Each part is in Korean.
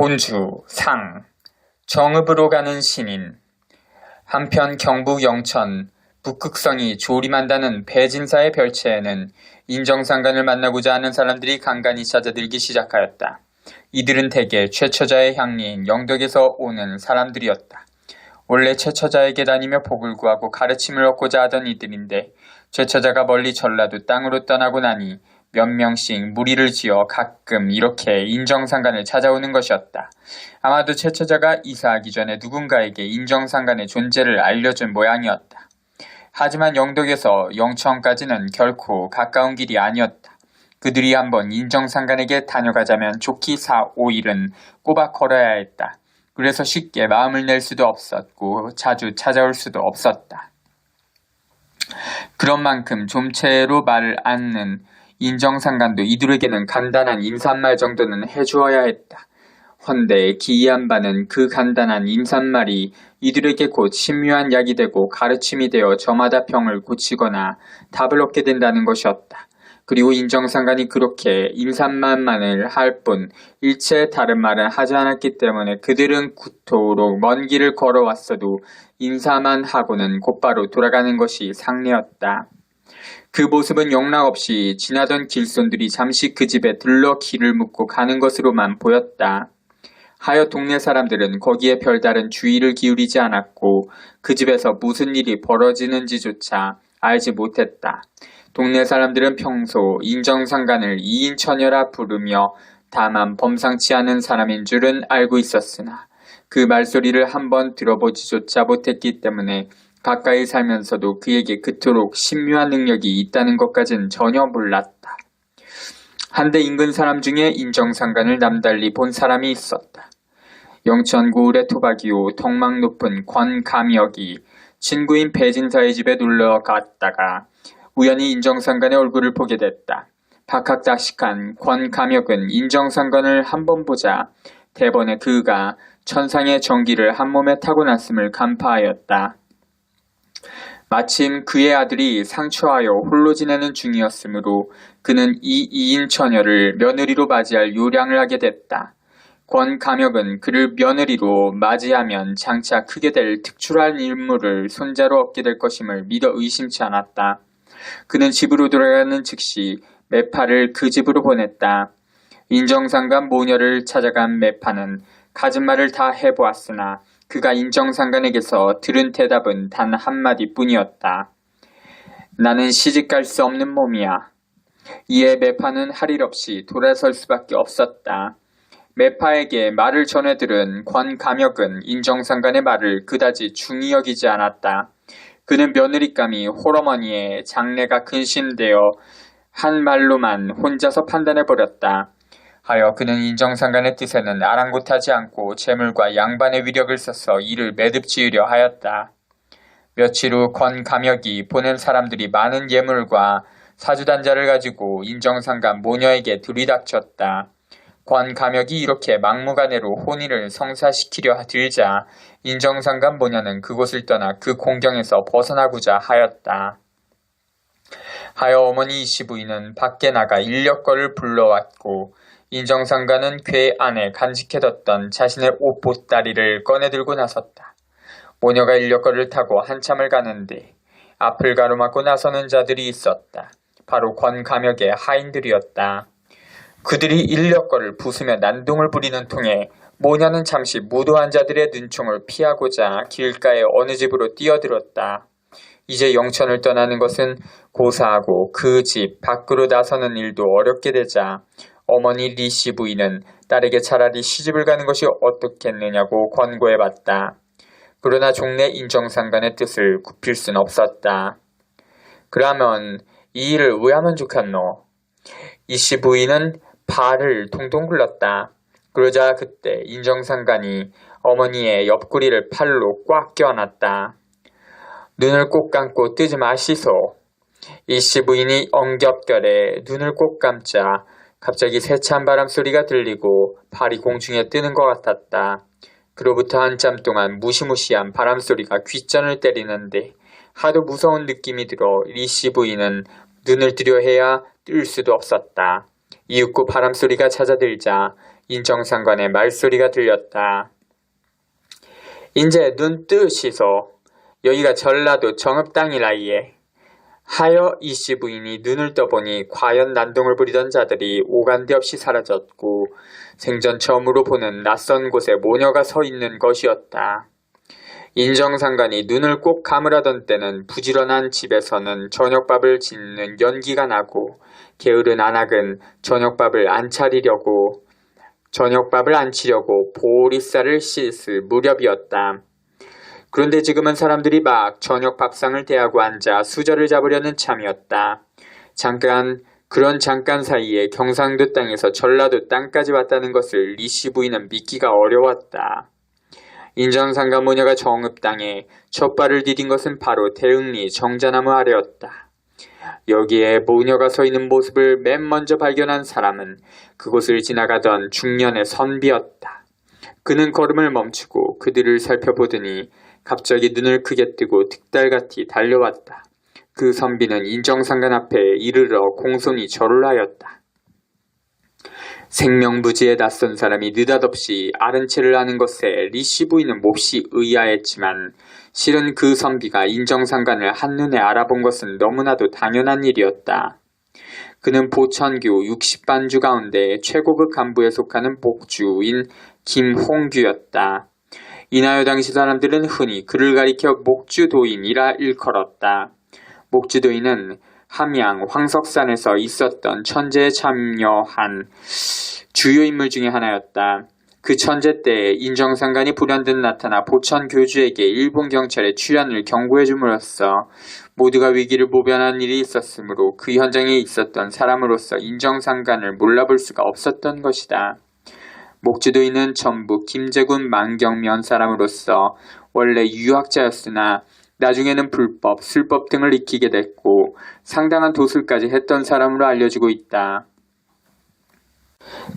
본주 상 정읍으로 가는 신인. 한편 경북 영천 북극성이 조림한다는 배진사의 별채에는 인정상간을 만나고자 하는 사람들이 간간히 찾아들기 시작하였다. 이들은 대개 최처자의 향리인 영덕에서 오는 사람들이었다. 원래 최처자에게 다니며 복을 구하고 가르침을 얻고자 하던 이들인데 최처자가 멀리 전라도 땅으로 떠나고 나니 몇 명씩 무리를 지어 가끔 이렇게 인정상간을 찾아오는 것이었다. 아마도 최처자가 이사하기 전에 누군가에게 인정상간의 존재를 알려준 모양이었다. 하지만 영덕에서 영천까지는 결코 가까운 길이 아니었다. 그들이 한번 인정상간에게 다녀가자면 좋기 4, 5일은 꼬박 걸어야 했다. 그래서 쉽게 마음을 낼 수도 없었고 자주 찾아올 수도 없었다. 그런 만큼 좀채로 말을 않는 인정상간도 이들에게는 간단한 인사말 정도는 해주어야 했다. 헌데 기이한 바는 그 간단한 인사말이 이들에게 곧 신묘한 약이 되고 가르침이 되어 저마다 병을 고치거나 답을 얻게 된다는 것이었다. 그리고 인정상간이 그렇게 인사말만을 할 뿐 일체 다른 말은 하지 않았기 때문에 그들은 구토록 먼 길을 걸어왔어도 인사만 하고는 곧바로 돌아가는 것이 상례였다. 그 모습은 영락없이 지나던 길손들이 잠시 그 집에 들러 길을 묻고 가는 것으로만 보였다. 하여 동네 사람들은 거기에 별다른 주의를 기울이지 않았고 그 집에서 무슨 일이 벌어지는지조차 알지 못했다. 동네 사람들은 평소 인정상간을 이인처녀라 부르며 다만 범상치 않은 사람인 줄은 알고 있었으나 그 말소리를 한번 들어보지조차 못했기 때문에 가까이 살면서도 그에게 그토록 신묘한 능력이 있다는 것까지는 전혀 몰랐다. 한데 인근 사람 중에 인정상간을 남달리 본 사람이 있었다. 영천 고을의 토박이요 덕망 높은 권감역이 친구인 배진사의 집에 놀러 갔다가 우연히 인정상간의 얼굴을 보게 됐다. 박학다식한 권감역은 인정상간을 한번 보자 대번에 그가 천상의 정기를 한 몸에 타고났음을 간파하였다. 마침 그의 아들이 상처하여 홀로 지내는 중이었으므로 그는 이 이인처녀를 며느리로 맞이할 요량을 하게 됐다. 권감역은 그를 며느리로 맞이하면 장차 크게 될 특출한 인물을 손자로 얻게 될 것임을 믿어 의심치 않았다. 그는 집으로 돌아가는 즉시 매파를 그 집으로 보냈다. 인정상간 모녀를 찾아간 매파는 갖은 말을 다 해보았으나 그가 인정상간에게서 들은 대답은 단 한마디 뿐이었다. 나는 시집갈 수 없는 몸이야. 이에 매파는 할 일 없이 돌아설 수밖에 없었다. 매파에게 말을 전해 들은 권감역은 인정상간의 말을 그다지 중히 여기지 않았다. 그는 며느리감이 홀어머니의 장래가 근심되어 한 말로만 혼자서 판단해버렸다. 하여 그는 인정상간의 뜻에는 아랑곳하지 않고 재물과 양반의 위력을 써서 이를 매듭지으려 하였다. 며칠 후 권감역이 보낸 사람들이 많은 예물과 사주단자를 가지고 인정상간 모녀에게 들이닥쳤다. 권감역이 이렇게 막무가내로 혼인을 성사시키려 들자 인정상간 모녀는 그곳을 떠나 그 공경에서 벗어나고자 하였다. 하여 어머니 이씨 부인은 밖에 나가 인력거를 불러왔고 인정상간은 궤 안에 간직해뒀던 자신의 옷 보따리를 꺼내들고 나섰다. 모녀가 인력거를 타고 한참을 가는데 앞을 가로막고 나서는 자들이 있었다. 바로 권감역의 하인들이었다. 그들이 인력거를 부수며 난동을 부리는 통에 모녀는 잠시 무도한 자들의 눈총을 피하고자 길가의 어느 집으로 뛰어들었다. 이제 영천을 떠나는 것은 고사하고 그 집 밖으로 나서는 일도 어렵게 되자 어머니 리씨 부인은 딸에게 차라리 시집을 가는 것이 어떻겠느냐고 권고해봤다. 그러나 종래 인정상간의 뜻을 굽힐 순 없었다. 그러면 이 일을 왜 하면 좋겠노? 이씨 부인은 발을 동동 굴렀다. 그러자 그때 인정상간이 어머니의 옆구리를 팔로 꽉 껴안았다. 눈을 꼭 감고 뜨지 마시소. 이씨 부인이 엉겹결에 눈을 꼭 감자 갑자기 세찬 바람 소리가 들리고 발이 공중에 뜨는 것 같았다. 그로부터 한참 동안 무시무시한 바람 소리가 귓전을 때리는데 하도 무서운 느낌이 들어 이씨 부인은 눈을 들여 해야 뜰 수도 없었다. 이윽고 바람 소리가 잦아들자 인정상관의 말소리가 들렸다. 인제 눈 뜨시소. 여기가 전라도 정읍 땅이라이에. 하여 이씨 부인이 눈을 떠보니 과연 난동을 부리던 자들이 오간데 없이 사라졌고 생전 처음으로 보는 낯선 곳에 모녀가 서 있는 것이었다. 인정상관이 눈을 꼭 감으라던 때는 부지런한 집에서는 저녁밥을 짓는 연기가 나고 게으른 안악은 저녁밥을 안 치려고 보리쌀을 씻을 무렵이었다. 그런데 지금은 사람들이 막 저녁 밥상을 대하고 앉아 수저를 잡으려는 참이었다. 그런 잠깐 사이에 경상도 땅에서 전라도 땅까지 왔다는 것을 리씨 부인은 믿기가 어려웠다. 인정상관 모녀가 정읍 땅에 첫 발을 디딘 것은 바로 대흥리 정자나무 아래였다. 여기에 모녀가 서 있는 모습을 맨 먼저 발견한 사람은 그곳을 지나가던 중년의 선비였다. 그는 걸음을 멈추고 그들을 살펴보더니 갑자기 눈을 크게 뜨고 득달같이 달려왔다. 그 선비는 인정상관 앞에 이르러 공손히 절을 하였다. 생명부지에 낯선 사람이 느닷없이 아른 채를 하는 것에 리씨 부인은 몹시 의아했지만 실은 그 선비가 인정상관을 한눈에 알아본 것은 너무나도 당연한 일이었다. 그는 보천교 60반주 가운데 최고급 간부에 속하는 목주인 김홍규였다. 이나요 당시 사람들은 흔히 그를 가리켜 목주도인이라 일컬었다. 목주도인은 함양 황석산에서 있었던 천재에 참여한 주요 인물 중에 하나였다. 그 천재 때 인정상관이 불현듯 나타나 보천 교주에게 일본 경찰의 출현을 경고해 줌으로써 모두가 위기를 모면한 일이 있었으므로 그 현장에 있었던 사람으로서 인정상관을 몰라볼 수가 없었던 것이다. 목주도인은 전북 김제군 만경면 사람으로서 원래 유학자였으나 나중에는 불법, 술법 등을 익히게 됐고 상당한 도술까지 했던 사람으로 알려지고 있다.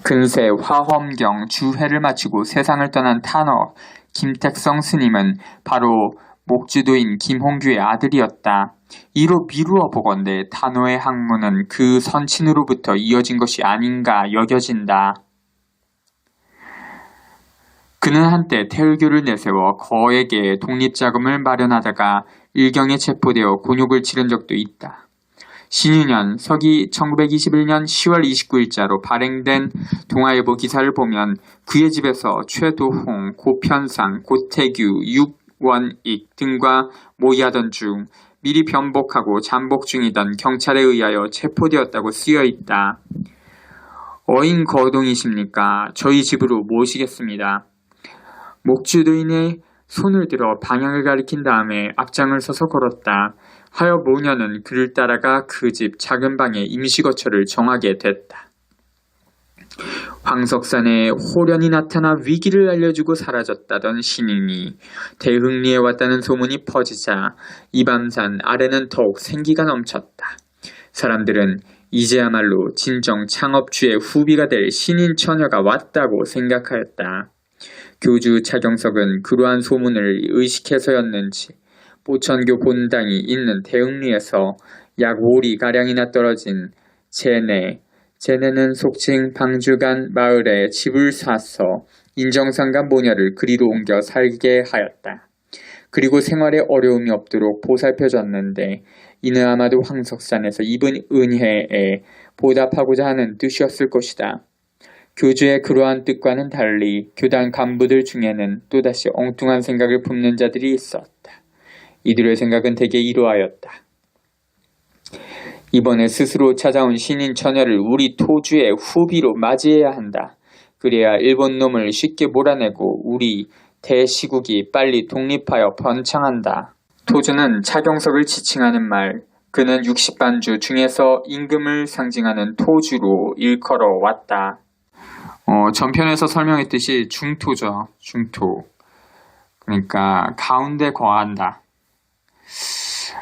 근세 화엄경 주회를 마치고 세상을 떠난 탄어 김택성 스님은 바로 목주도인 김홍규의 아들이었다. 이로 미루어 보건대 탄어의 학문은 그 선친으로부터 이어진 것이 아닌가 여겨진다. 그는 한때 태을교를 내세워 거에게 독립자금을 마련하다가 일경에 체포되어 곤욕을 치른 적도 있다. 신유년 서기 1921년 10월 29일자로 발행된 동아일보 기사를 보면 그의 집에서 최도홍, 고편상, 고태규, 육원익 등과 모의하던 중 미리 변복하고 잠복 중이던 경찰에 의하여 체포되었다고 쓰여 있다. 어인 거동이십니까? 저희 집으로 모시겠습니다. 목주도인의 손을 들어 방향을 가리킨 다음에 앞장을 서서 걸었다. 하여 모녀는 그를 따라가 그 집 작은 방에 임시거처를 정하게 됐다. 황석산에 호련이 나타나 위기를 알려주고 사라졌다던 신인이 대흥리에 왔다는 소문이 퍼지자 이밤산 아래는 더욱 생기가 넘쳤다. 사람들은 이제야말로 진정 창업주의 후비가 될 신인 처녀가 왔다고 생각하였다. 교주 차경석은 그러한 소문을 의식해서였는지 보천교 본당이 있는 대흥리에서 약 5리가량이나 떨어진 제네는 속칭 방주간 마을에 집을 사서 인정상관 모녀를 그리로 옮겨 살게 하였다. 그리고 생활에 어려움이 없도록 보살펴줬는데 이는 아마도 황석산에서 입은 은혜에 보답하고자 하는 뜻이었을 것이다. 교주의 그러한 뜻과는 달리 교단 간부들 중에는 또다시 엉뚱한 생각을 품는 자들이 있었다. 이들의 생각은 대개 이러하였다. 이번에 스스로 찾아온 신인 처녀를 우리 토주의 후비로 맞이해야 한다. 그래야 일본 놈을 쉽게 몰아내고 우리 대시국이 빨리 독립하여 번창한다. 토주는 차경석을 지칭하는 말, 그는 60반주 중에서 임금을 상징하는 토주로 일컬어 왔다. 전편에서 설명했듯이 중토죠. 중토. 그러니까 가운데 거한다.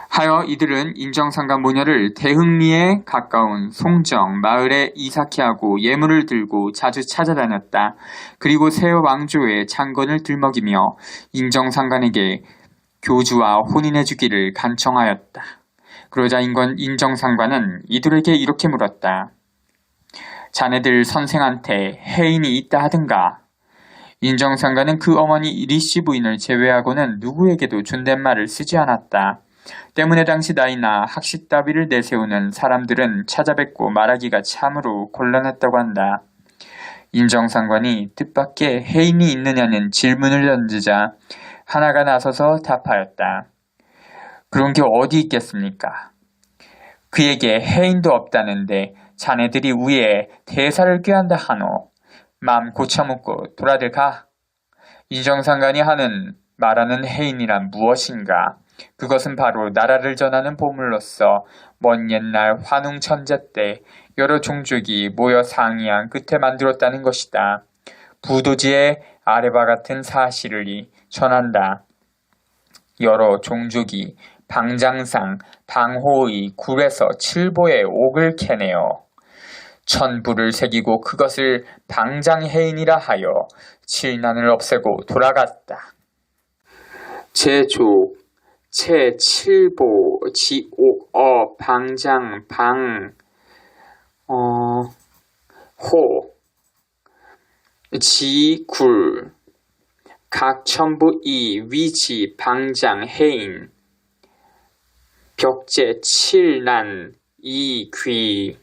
하여 이들은 인정상관 모녀를 대흥리에 가까운 송정 마을에 이삭케 하고 예물을 들고 자주 찾아다녔다. 그리고 새 왕조의 창건을 들먹이며 인정상관에게 교주와 혼인해주기를 간청하였다. 그러자 인정상관은 이들에게 이렇게 물었다. 자네들 선생한테 해인이 있다 하든가. 인정상가는 그 어머니 리씨 부인을 제외하고는 누구에게도 존댓말을 쓰지 않았다. 때문에 당시 나이나 학식 따위를 내세우는 사람들은 찾아뵙고 말하기가 참으로 곤란했다고 한다. 인정상관이 뜻밖의 해인이 있느냐는 질문을 던지자 하나가 나서서 답하였다. 그런 게 어디 있겠습니까? 그에게 해인도 없다는데 자네들이 위에 대사를 꾀한다 하노. 마음 고쳐먹고 돌아들 가. 인정상관이 말하는 해인이란 무엇인가? 그것은 바로 나라를 전하는 보물로서 먼 옛날 환웅천제 때 여러 종족이 모여 상의한 끝에 만들었다는 것이다. 부도지의 아래와 같은 사실을 전한다. 여러 종족이 방장상, 방호의 굴에서 칠보에 옥을 캐내어 천불을 새기고 그것을 방장해인이라 하여 칠난을 없애고 돌아갔다. 제족, 채칠보, 지옥, 방장, 호, 지굴, 각 천부이, 위지, 방장, 해인, 벽제, 칠난, 이귀,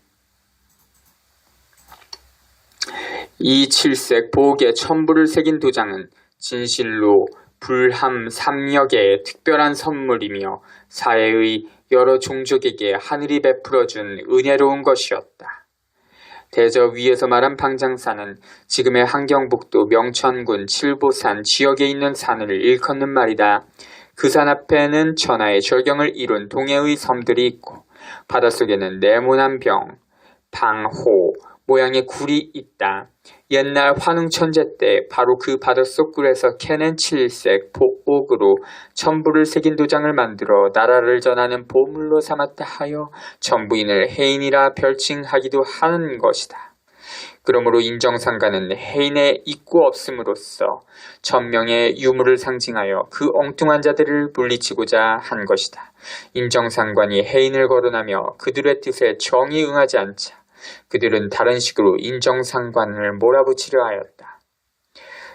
이 칠색 보옥에 천부를 새긴 도장은 진실로 불함 삼력의 특별한 선물이며 사회의 여러 종족에게 하늘이 베풀어준 은혜로운 것이었다. 대저 위에서 말한 방장산은 지금의 함경북도 명천군 칠보산 지역에 있는 산을 일컫는 말이다. 그 산 앞에는 천하의 절경을 이룬 동해의 섬들이 있고 바닷속에는 네모난 병, 방호, 모양의 굴이 있다. 옛날 환웅천제 때 바로 그 바닷속 굴에서 캐낸 칠색 보옥으로 천부를 새긴 도장을 만들어 나라를 전하는 보물로 삼았다 하여 천부인을 해인이라 별칭하기도 하는 것이다. 그러므로 인정상가는 해인의 있고 없음으로써 천명의 유물을 상징하여 그 엉뚱한 자들을 물리치고자 한 것이다. 인정상관이 해인을 거론하며 그들의 뜻에 정이 응하지 않자 그들은 다른 식으로 인정상관을 몰아붙이려 하였다.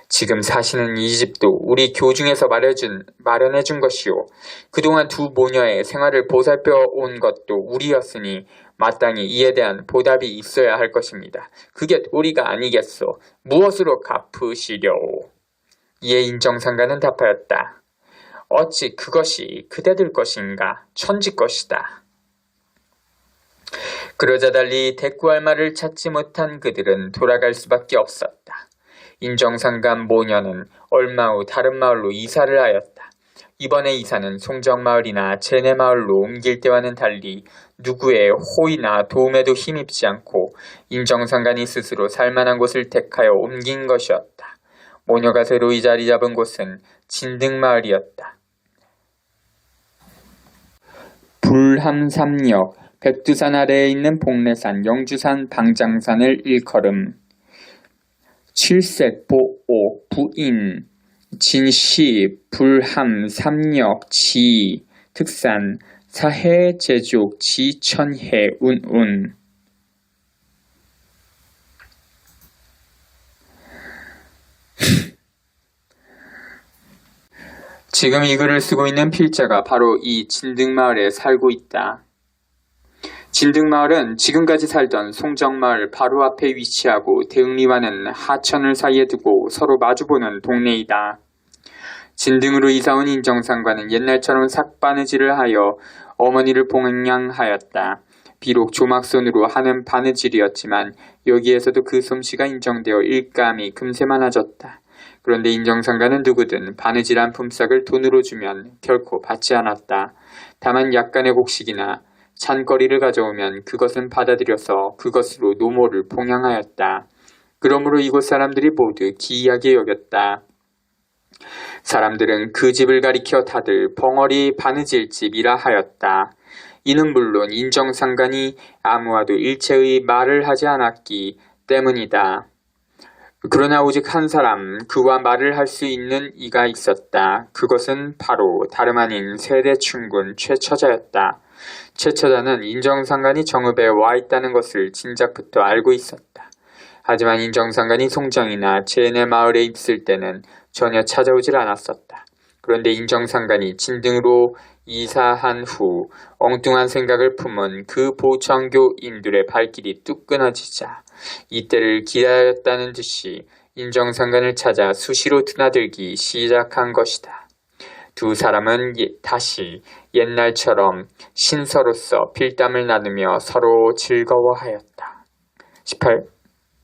지금 사시는 이 집도 우리 교중에서 마련해준 것이요. 그동안 두 모녀의 생활을 보살펴 온 것도 우리였으니 마땅히 이에 대한 보답이 있어야 할 것입니다. 그게 도리가 아니겠소. 무엇으로 갚으시려오? 이에 인정상관은 답하였다. 어찌 그것이 그대들 것인가? 천지 것이다. 그러자 달리 대꾸할 말을 찾지 못한 그들은 돌아갈 수밖에 없었다. 인정상간 모녀는 얼마 후 다른 마을로 이사를 하였다. 이번에 이사는 송정마을이나 제내마을로 옮길 때와는 달리 누구의 호의나 도움에도 힘입지 않고 인정상간이 스스로 살만한 곳을 택하여 옮긴 것이었다. 모녀가 새로이 자리 잡은 곳은 진등마을이었다. 불함삼역 백두산 아래에 있는 복례산, 영주산, 방장산을 일컬음. 칠색, 보옥, 부인, 진시, 불함, 삼역, 지, 특산, 사해, 제족, 지, 천해, 운운. 지금 이 글을 쓰고 있는 필자가 바로 이 진등마을에 살고 있다. 진등마을은 지금까지 살던 송정마을 바로 앞에 위치하고 대흥리와는 하천을 사이에 두고 서로 마주보는 동네이다. 진등으로 이사온 인정상과는 옛날처럼 삭바느질을 하여 어머니를 봉양하였다. 비록 조막손으로 하는 바느질이었지만 여기에서도 그 솜씨가 인정되어 일감이 금세 많아졌다. 그런데 인정상가는 누구든 바느질한 품삯을 돈으로 주면 결코 받지 않았다. 다만 약간의 곡식이나 잔거리를 가져오면 그것은 받아들여서 그것으로 노모를 봉양하였다. 그러므로 이곳 사람들이 모두 기이하게 여겼다. 사람들은 그 집을 가리켜 다들 벙어리 바느질집이라 하였다. 이는 물론 인정상간이 아무와도 일체의 말을 하지 않았기 때문이다. 그러나 오직 한 사람, 그와 말을 할 수 있는 이가 있었다. 그것은 바로 다름 아닌 세대충군 최처자였다. 최 처자는 인정상간이 정읍에 와 있다는 것을 진작부터 알고 있었다. 하지만 인정상간이 송정이나 제네 마을에 있을 때는 전혀 찾아오질 않았었다. 그런데 인정상간이 진등으로 이사한 후 엉뚱한 생각을 품은 그 보청교인들의 발길이 뚝 끊어지자 이때를 기다렸다는 듯이 인정상간을 찾아 수시로 드나들기 시작한 것이다. 두 사람은 다시 옛날처럼 신서로서 필담을 나누며 서로 즐거워하였다. 18.